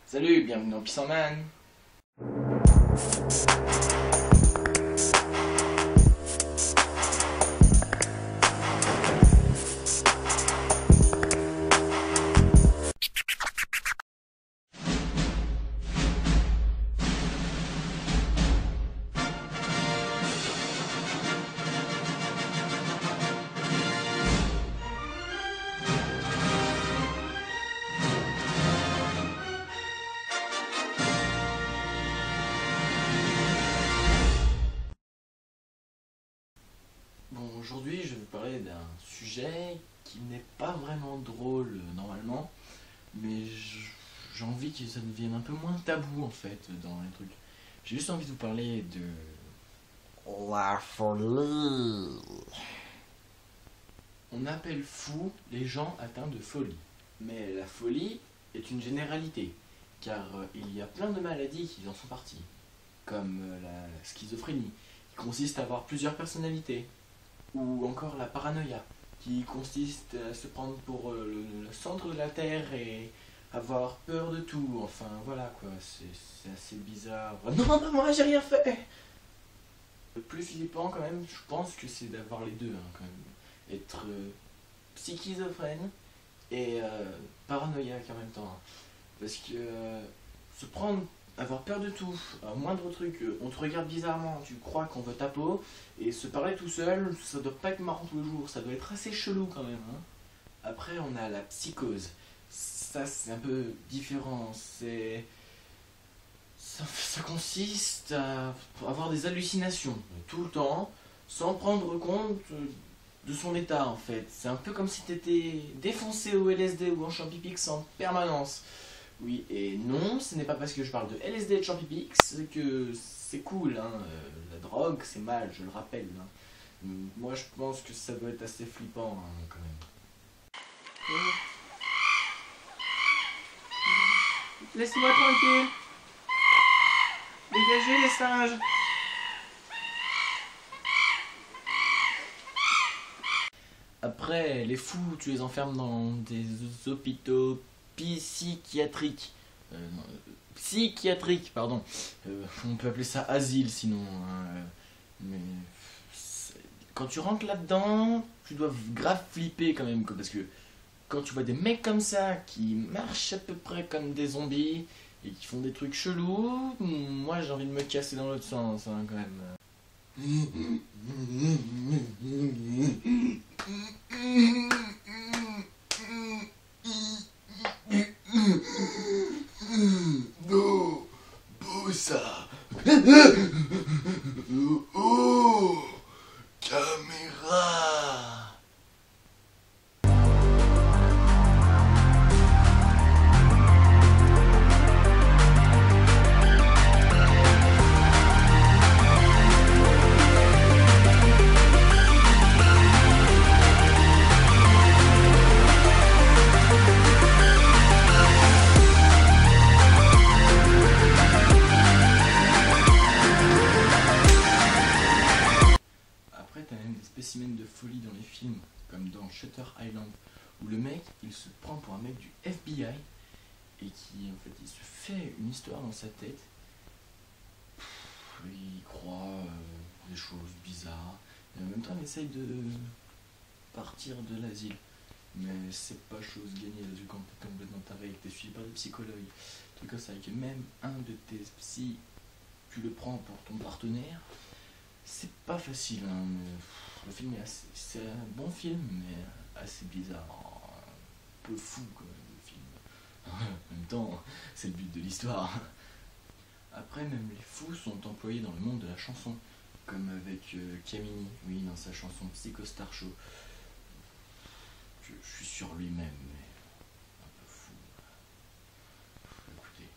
Salut, bienvenue dans Peace Man. Bon, aujourd'hui je vais vous parler d'un sujet qui n'est pas vraiment drôle normalement, mais j'ai envie que ça devienne un peu moins tabou en fait dans les trucs. J'ai juste envie de vous parler de la folie. On appelle fou les gens atteints de folie. Mais la folie est une généralité, car il y a plein de maladies qui en sont parties, comme la schizophrénie, qui consiste à avoir plusieurs personnalités, ou encore la paranoïa, qui consiste à se prendre pour le centre de la Terre et avoir peur de tout. Enfin voilà quoi, c'est assez bizarre. Non, maman, j'ai rien fait. Le plus flippant quand même, je pense que c'est d'avoir les deux, hein, quand même. Être schizophrène et paranoïaque en même temps. Hein. Parce que se prendre, avoir peur de tout, un moindre truc, on te regarde bizarrement, tu crois qu'on veut ta peau, et se parler tout seul, ça doit pas être marrant tous les jours, ça doit être assez chelou quand même. Hein. Après, on a la psychose. Ça, c'est un peu différent. Ça consiste à avoir des hallucinations tout le temps, sans prendre compte de son état en fait. C'est un peu comme si tu étais défoncé au LSD ou en Champipix en permanence. Oui et non, ce n'est pas parce que je parle de LSD et de Champipix que c'est cool. Hein. La drogue, c'est mal, je le rappelle. Hein. Moi, je pense que ça doit être assez flippant hein, quand même. Laisse-moi tranquille. Dégagez les singes. Après, les fous, tu les enfermes dans des hôpitaux psychiatriques. Non, psychiatriques, pardon. On peut appeler ça asile sinon. Hein. Mais quand tu rentres là-dedans, tu dois grave flipper quand même. Parce que quand tu vois des mecs comme ça qui marchent à peu près comme des zombies et qui font des trucs chelous, moi j'ai envie de me casser dans l'autre sens hein, quand même. Non, Bossa. Oh, caméra. Après, t'as même des spécimens de folie dans les films, comme dans Shutter Island, où le mec, il se prend pour un mec du FBI, et qui, en fait, il se fait une histoire dans sa tête. Il croit des choses bizarres, et en même temps, il essaye de partir de l'asile. Mais c'est pas chose gagnée, là, vu qu'on peut complètement taré, que t'es suivi par des psychologues, truc comme ça, et que même un de tes psys, tu le prends pour ton partenaire. C'est pas facile, hein, mais le film est assez. C'est un bon film, mais assez bizarre. Un peu fou, quand même, le film. En même temps, c'est le but de l'histoire. Après, même les fous sont employés dans le monde de la chanson, comme avec Camini, oui, dans sa chanson Psycho Star Show. Je suis sur lui-même, mais un peu fou. Écoutez.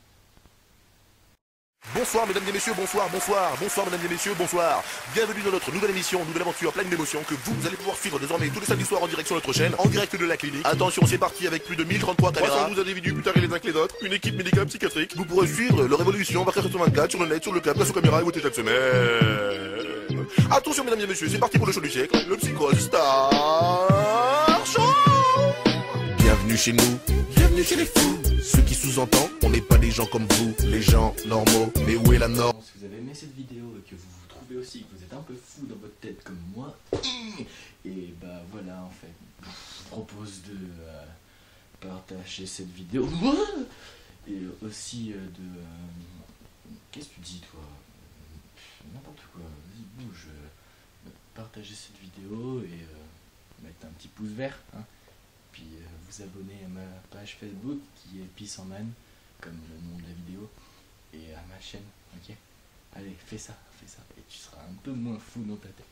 Bonsoir mesdames et messieurs, bonsoir mesdames et messieurs, bonsoir. Bienvenue dans notre nouvelle émission, nouvelle aventure pleine d'émotions que vous allez pouvoir suivre désormais tous les samedis soirs en direct sur notre chaîne, en direct de la clinique. Attention, c'est parti avec plus de 1033 caméras, 312 individus plus tarés les uns que les autres, une équipe médicale psychiatrique. Vous pourrez suivre leur évolution 24/24 sur le net, sur le câble, grâce aux caméras et voter chaque semaine. Attention mesdames et messieurs, c'est parti pour le show du siècle, le Psycho Star Show. Bienvenue chez nous, bienvenue chez les fous. Ce qui sous-entend, on n'est pas des gens comme vous, les gens normaux. Mais où est la norme? Si vous avez aimé cette vidéo et que vous vous trouvez aussi que vous êtes un peu fou dans votre tête comme moi, et bah voilà, en fait, je vous propose de partager cette vidéo et aussi qu'est-ce que tu dis toi? N'importe quoi, vas-y bouge, partager cette vidéo et mettre un petit pouce vert, hein. Puis vous abonner à ma page Facebook qui est Peace en Man, comme le nom de la vidéo, et à ma chaîne, ok? Allez, fais ça, et tu seras un peu moins fou dans ta tête.